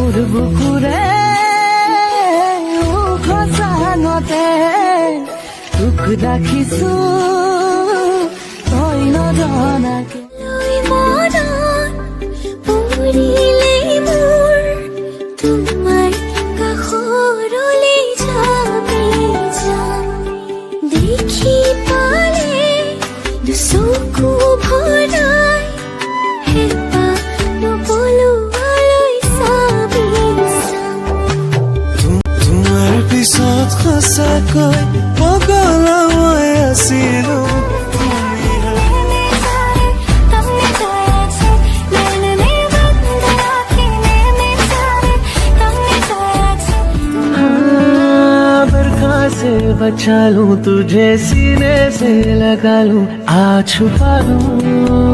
মোৰ বুকুৰে খচানতে তোক ৰাখিছো তই নজনাকে তোমাৰ কাষৰলৈ যাবি যাম দেখি পালে দুচকু ভৰাই হেঁপাহ নপলোৱালৈ চাবি যাম তোমাৰ পিছত সঁচাকৈ পগলা মই আছিলো से बचा लूं तुझे सीने से लगा लूं आ छुपा लूं